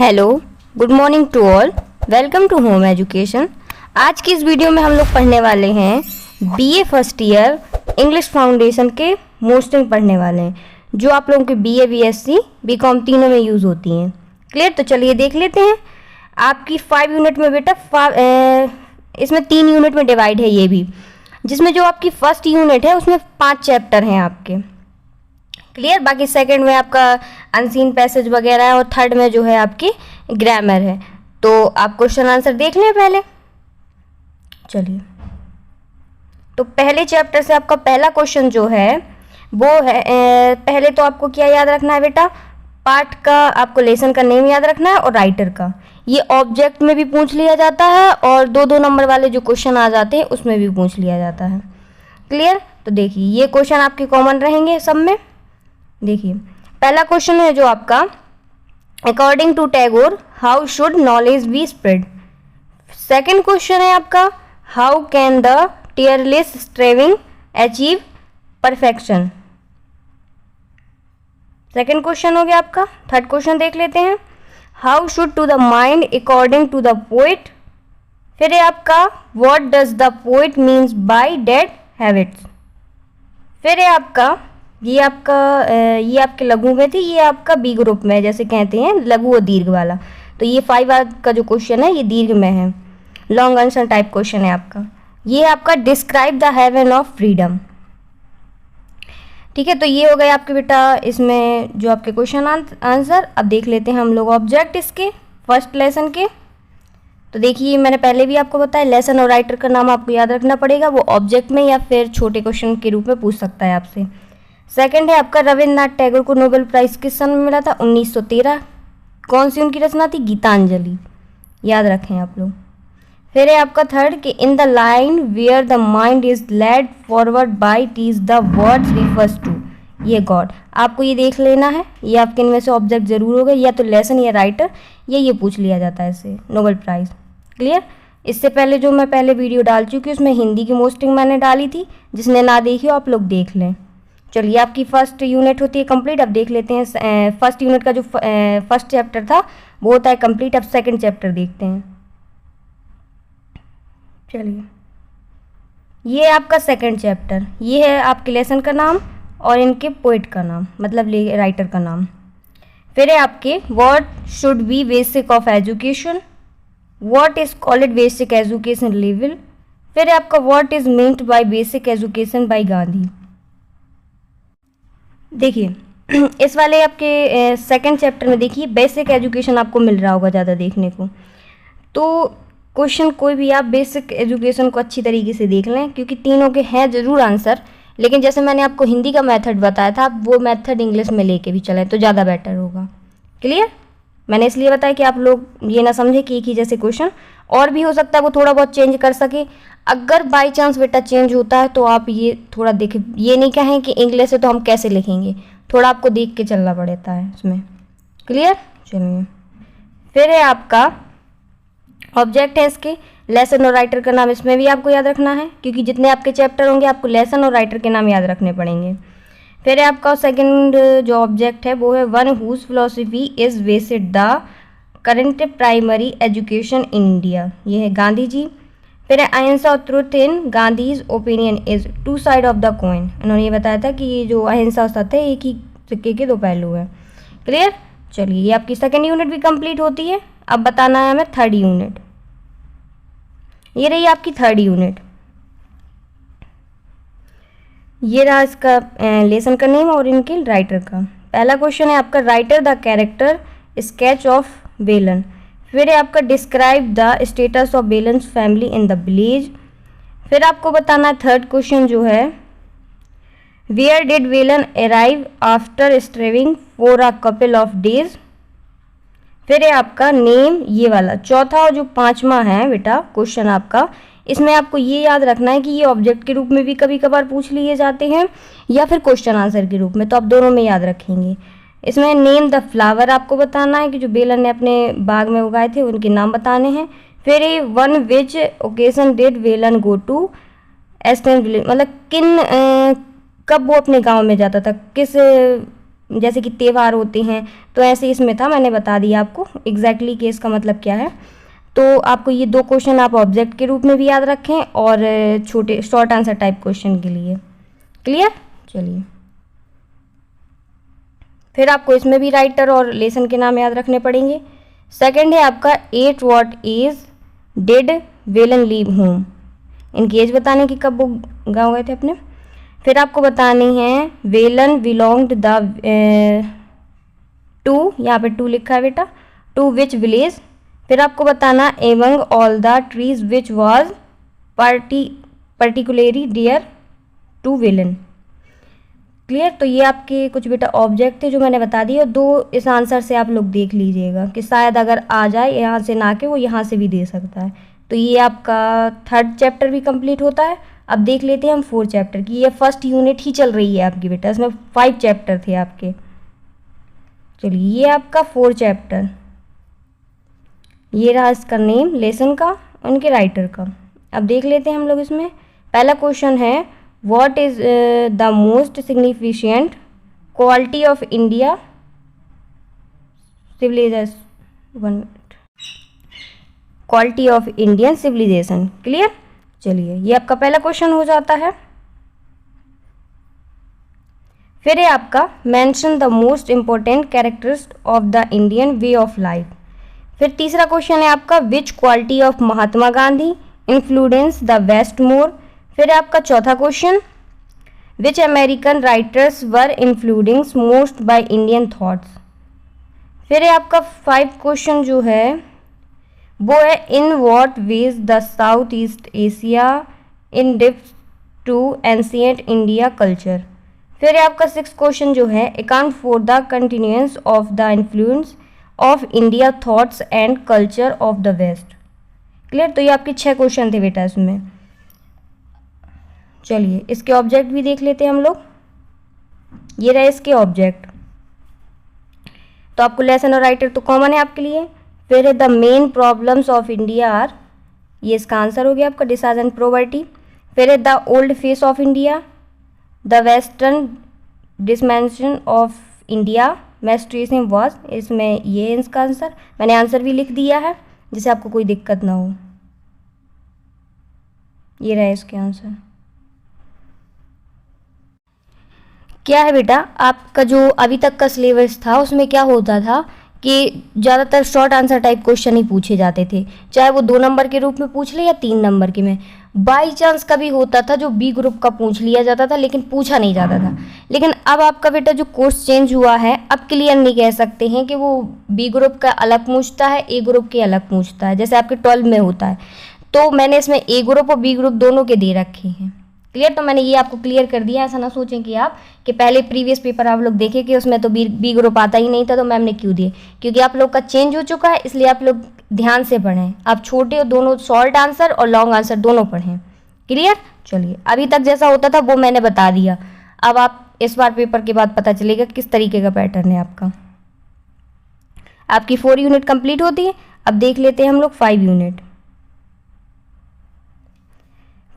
Hello, good morning to all. Welcome to home education. आज की इस वीडियो में हम लोग पढ़ने वाले हैं BA first year English foundation के मोस्टिंग पढ़ने वाले हैं, जो आप लोगों के बीए, बीएससी, बीकॉम तीनों में यूज़ होती हैं। क्लियर? तो चलिए देख लेते हैं। आपकी 5 यूनिट में बेटा इसमें 3 यूनिट में डिवाइड है ये भी, जिसमें जो आपकी फर्स्ट यूनिट है उसमें 5 चैप्टर हैं आपके। क्लियर? बाकी सेकंड में आपका अनसीन पैसेज वगैरह है और थर्ड में जो है आपकी ग्रामर है। तो आप क्वेश्चन आंसर देख लें पहले। चलिए, तो पहले चैप्टर से आपका पहला क्वेश्चन जो है वो है, पहले तो आपको क्या याद रखना है बेटा, पार्ट का आपको लेसन का नेम याद रखना है और राइटर का। ये ऑब्जेक्ट में भी पूछ लिया जाता है और 2-2 नंबर वाले जो क्वेश्चन आ जाते हैं उसमें भी पूछ लिया जाता है। क्लियर? तो देखिए, ये क्वेश्चन आपके कॉमन रहेंगे सब में। देखिए, पहला क्वेश्चन है जो आपका, according to Tagore how should knowledge be spread. Second question है आपका, how can the tearless striving achieve perfection. Second question हो गया आपका। थर्ड क्वेश्चन देख लेते हैं, how should to the mind according to the poet. फिर है आपका, what does the poet means by dead habits. फिर है आपका, ये आपके लघु में थी, ये आपका बी ग्रुप में, जैसे कहते हैं लघु और दीर्घ वाला। तो ये 5 का जो क्वेश्चन है ये दीर्घ में है, लॉन्ग आंसर टाइप क्वेश्चन है आपका। ये आपका describe the haven of freedom. ठीक है, तो ये हो गए आपके बेटा इसमें जो आपके क्वेश्चन आंसर। अब देख लेते हैं हम लोग ऑब्जेक्ट इसके फर्स्ट लेसन के। तो देखिए, मैंने पहले भी आपको बताया, लेसन और राइटर का नाम आपको याद रखना पड़ेगा, वो ऑब्जेक्ट में या फिर छोटे क्वेश्चन के रूप में पूछ सकता है आपसे। सेकंड है आपका, रविन्द्रनाथ टैगोर को नोबेल प्राइज किस सन में मिला था? 1913। कौन सी उनकी रचना थी? गीतांजलि। याद रखें आप लोग। फिर है आपका थर्ड कि in the line where the mind is led forward by thee the words refers to, ये गॉड। आपको ये देख लेना है, ये आपके इनमें से ऑब्जेक्ट जरूर होगा, या तो लेसन या राइटर, ये पूछ लिया जाता है इससे नोबेल प्राइज। क्लियर? इससे पहले जो मैं पहले वीडियो डाल चुकी हूँ उसमें हिंदी की मोस्टिंग मैंने डाली थी, जिसने ना देखी हो आप लोग देख लें। चलिए, आपकी फर्स्ट यूनिट होती है कंप्लीट। अब देख लेते हैं फर्स्ट यूनिट का जो फर्स्ट चैप्टर था वो होता है कंप्लीट। अब सेकंड चैप्टर देखते हैं। चलिए, ये आपका सेकंड चैप्टर, ये है आपके लेसन का नाम और इनके पोइट का नाम, मतलब राइटर का नाम। फिर है आपके, what should be basic of education, what is called basic education level. फिर है आपका, what is meant by basic education by Gandhi. देखिए, इस वाले आपके सेकंड चैप्टर में देखिए बेसिक एजुकेशन आपको मिल रहा होगा ज़्यादा देखने को। तो क्वेश्चन कोई भी आप बेसिक एजुकेशन को अच्छी तरीके से देख लें, क्योंकि तीनों के हैं ज़रूर आंसर, लेकिन जैसे मैंने आपको हिंदी का मेथड बताया था, आप वो मेथड इंग्लिश में लेके भी चलें तो ज़्यादा बेटर होगा। क्लियर? मैंने इसलिए बताया कि आप लोग ये ना समझे कि एक ही जैसे क्वेश्चन, और भी हो सकता है वो थोड़ा बहुत चेंज कर सके। अगर बाई चांस बेटा चेंज होता है तो आप ये थोड़ा देखें, ये नहीं कहें कि इंग्लिश है तो हम कैसे लिखेंगे, थोड़ा आपको देख के चलना पड़ता है इसमें। क्लियर? चलिए, फिर है आपका ऑब्जेक्ट है इसके, लेसन और राइटर का नाम इसमें भी आपको याद रखना है, क्योंकि जितने आपके चैप्टर होंगे आपको लेसन और राइटर के नाम याद रखने पड़ेंगे। फिर है आपका सेकंड जो ऑब्जेक्ट है वो है, one whose philosophy is based the current primary education in India, ये है गांधी जी। फिर है, अहिंसा और truth in Gandhi's opinion is two side of the coin. इन्होंने ये बताया था कि ये जो अहिंसा और सत्य है एक ही सिक्के के 2 पहलू हैं। क्लियर? चलिए, ये आपकी सेकंड यूनिट भी कंप्लीट होती है। अब बताना है हमें थर्ड यूनिट। ये रही आपकी थर्ड यूनिट, ये रहा इसका लेसन का नेम और इनके राइटर का। पहला क्वेश्चन है आपका, writer the character sketch of Velan. फिर है आपका, describe the status of Velan's family in the village. फिर आपको बताना है थर्ड क्वेश्चन जो है, where did Velan arrive after starving for a couple of days. फिर है आपका, नेम, ये वाला चौथा और जो 5वां है बेटा क्वेश्चन आपका, इसमें आपको ये याद रखना है कि ये ऑब्जेक्ट के रूप में भी कभी कभार पूछ लिए जाते हैं या फिर क्वेश्चन आंसर के रूप में, तो आप दोनों में याद रखेंगे। इसमें नेम द फ्लावर आपको बताना है कि जो बेलन ने अपने बाग में उगाए थे उनके नाम बताने हैं। फिर ये on which occasion did Velan go to Aston village, मतलब कब वो अपने गांव में जाता था, किस जैसे कि त्यौहार होते हैं, तो ऐसे इसमें था, मैंने बता दिया आपको एग्जैक्टली कि इसका मतलब क्या है। तो आपको ये 2 क्वेश्चन आप ऑब्जेक्ट के रूप में भी याद रखें और छोटे शॉर्ट आंसर टाइप क्वेश्चन के लिए। क्लियर? चलिए, फिर आपको इसमें भी राइटर और लेसन के नाम याद रखने पड़ेंगे। सेकंड है आपका at what age did Velan leave home. इनकी एज बताने की, कब वो गाँव गए थे अपने। फिर आपको बतानी है वेलन बिलोंग्ड द टू, यहाँ पे टू लिखा है बेटा, टू विच विलेज। फिर आपको बताना among all the trees which was particularly dear to Velan. Clear? तो ये आपके कुछ बेटा ऑब्जेक्ट थे जो मैंने बता दिए, और 2 इस आंसर से आप लोग देख लीजिएगा कि शायद अगर आ जाए यहाँ से ना के वो यहाँ से भी दे सकता है। तो ये आपका 3rd चैप्टर भी कंप्लीट होता है। अब देख लेते हैं हम 4th चैप्टर की। ये फर्स्ट यूनिट ही चल रही है आपकी बेटा, इसमें 5 चैप्टर थे आपके। चलिए, ये आपका 4th चैप्टर, ये रहा इसका नेम लेसन का, उनके राइटर का। अब देख लेते हैं हम लोग इसमें। पहला क्वेश्चन है what is the most significant quality of India civilization, quality of Indian civilization. Clear? चलिए, ये आपका पहला क्वेश्चन हो जाता है। फिर है आपका mention the most important characteristic of the Indian way of life. फिर तीसरा क्वेश्चन है आपका which quality of Mahatma Gandhi influence the west more. फिर है आपका चौथा question which American writers were influenced most by Indian thoughts. फिर है आपका 5 क्वेश्चन जो है वो है in what ways the south east Asia indebted to ancient India culture. फिर है आपका 6 क्वेश्चन जो है account for the continuance of the influence of India thoughts and culture of the west. Clear? तो ये आपके 6 क्वेश्चन थे बेटा इसमें। चलिए, इसके ऑब्जेक्ट भी देख लेते हैं हम लोग। ये रहे इसके ऑब्जेक्ट। तो आपको लेसन और राइटर तो कॉमन है आपके लिए। फिर है the main problems of India are, ये इसका आंसर हो गया आपका, डिसीज एंड प्रोवर्टी। फिर है the old face of India, the western dimension of India मेस्ट्रेसिम वॉज, इसमें ये इसका आंसर, मैंने आंसर भी लिख दिया है जिससे आपको कोई दिक्कत ना हो। ये रहे इसके आंसर। क्या है बेटा, आपका जो अभी तक का सिलेबस था उसमें क्या होता था कि ज़्यादातर शॉर्ट आंसर टाइप क्वेश्चन ही पूछे जाते थे, चाहे वो 2 नंबर के रूप में पूछ ले या 3 नंबर के में। बाई चांस कभी होता था जो बी ग्रुप का पूछ लिया जाता था, लेकिन पूछा नहीं जाता था। लेकिन अब आपका बेटा जो कोर्स चेंज हुआ है, अब क्लियर नहीं कह सकते हैं कि वो बी ग्रुप का अलग पूछता है, ए ग्रुप के अलग पूछता है, जैसे आपके 12 में होता है। तो मैंने इसमें ए ग्रुप और बी ग्रुप दोनों के दे रखे हैं। क्लियर? तो मैंने ये आपको क्लियर कर दिया। ऐसा ना सोचें कि आप कि पहले प्रीवियस पेपर आप लोग देखें कि उसमें तो बी ग्रुप आता ही नहीं था, तो मैम ने क्यों दिए, क्योंकि आप लोग का चेंज हो चुका है, इसलिए आप लोग ध्यान से पढ़ें। आप छोटे और दोनों शॉर्ट आंसर और लॉन्ग आंसर दोनों पढ़ें। क्लियर? चलिए, अभी तक जैसा होता था वो मैंने बता दिया। अब आप इस बार पेपर के बाद पता चलेगा किस तरीके का पैटर्न है आपका। आपकी 4 यूनिट कंप्लीट होती है। अब देख लेते हैं हम लोग 5 यूनिट।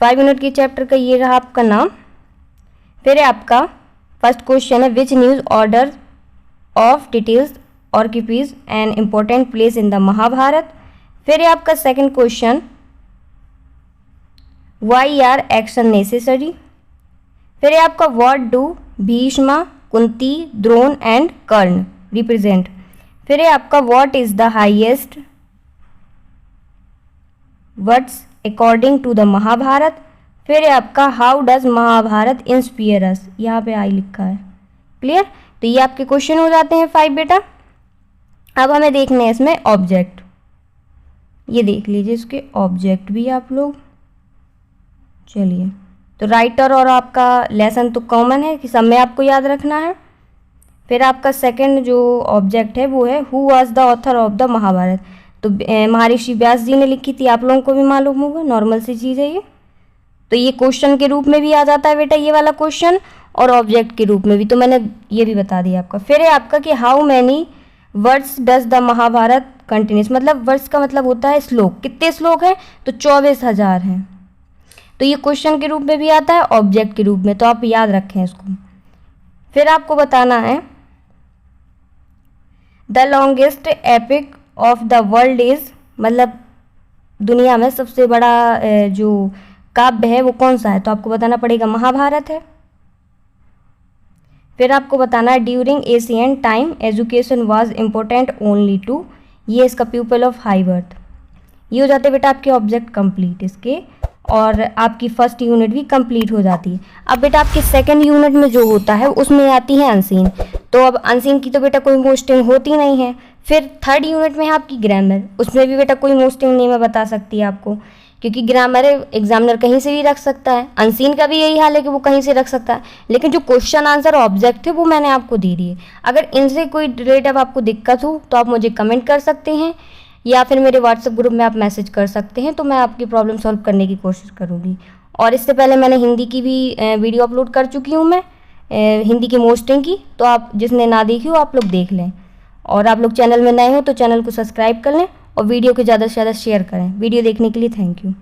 5 यूनिट की चैप्टर का ये रहा आपका नाम। फिर है आपका फर्स्ट क्वेश्चन है which news order of details occupies an important place in the Mahabharata. फिर है आपका second question why are action necessary. फिर है आपका what do Bhishma Kunti Drona and Karna represent. फिर है आपका what is the highest words according to the Mahabharata. फिर है आपका how does Mahabharata inspire us, यहाँ पे आई लिखा है। क्लियर? तो ये आपके क्वेश्चन हो जाते हैं 5 बेटा। अब हमें देखने हैं इसमें ऑब्जेक्ट। ये देख लीजिए इसके ऑब्जेक्ट भी आप लोग। चलिए, तो राइटर और आपका लेसन तो कॉमन है कि सब में आपको याद रखना है। फिर आपका सेकंड जो ऑब्जेक्ट है वो है who was the author of the Mahabharata. तो महर्षि व्यास जी ने लिखी थी, आप लोगों को भी मालूम होगा, नॉर्मल सी चीज़ है ये। तो ये क्वेश्चन के रूप में भी आ जाता है बेटा ये वाला क्वेश्चन, और ऑब्जेक्ट के रूप में भी, तो मैंने ये भी बता दिया आपका। फिर है आपका कि how many words does the Mahabharata continues, मतलब वर्ड्स का मतलब होता है श्लोक, कितने श्लोक हैं, तो 24,000 हैं। तो ये क्वेश्चन के रूप में भी आता है, ऑब्जेक्ट के रूप में, तो आप याद रखें इसको। फिर आपको बताना है the longest epic of the world is, मतलब दुनिया में सबसे बड़ा जो काव्य है वो कौन सा है, तो आपको बताना पड़ेगा महाभारत है। फिर आपको बताना है during ancient time education was important only to, ये इसका पीपल ऑफ हाई बर्थ। ये हो जाते बेटा आपके ऑब्जेक्ट कंप्लीट इसके, और आपकी फर्स्ट यूनिट भी कंप्लीट हो जाती है। अब बेटा आपकी सेकंड यूनिट में जो होता है उसमें आती है अनसीन, तो अब अनसीन की तो बेटा कोई मोस्टिंग होती नहीं है। फिर थर्ड यूनिट में है आपकी ग्रामर, उसमें भी बेटा कोई मोस्टिंग नहीं मैं बता सकती आपको, क्योंकि ग्रामर एग्जामिनर कहीं से भी रख सकता है, अनसीन का भी यही हाल है कि वो कहीं से रख सकता है, लेकिन जो क्वेश्चन आंसर ऑब्जेक्ट है वो मैंने आपको दे दिए। अगर इनसे कोई रिलेटेड आपको दिक्कत हो तो आप मुझे कमेंट कर सकते हैं, या फिर मेरे व्हाट्सएप ग्रुप में आप मैसेज कर सकते हैं, तो मैं आपकी प्रॉब्लम सॉल्व करने की कोशिश करूँगी। और इससे पहले मैंने हिंदी की भी वीडियो अपलोड कर चुकी हूँ मैं, हिंदी की मोस्टिंग की, तो आप जिसने ना देखी हो आप लोग देख लें। और आप लोग चैनल में नए हो तो चैनल को सब्सक्राइब कर लें और वीडियो को ज़्यादा से ज़्यादा शेयर करें। वीडियो देखने के लिए थैंक यू।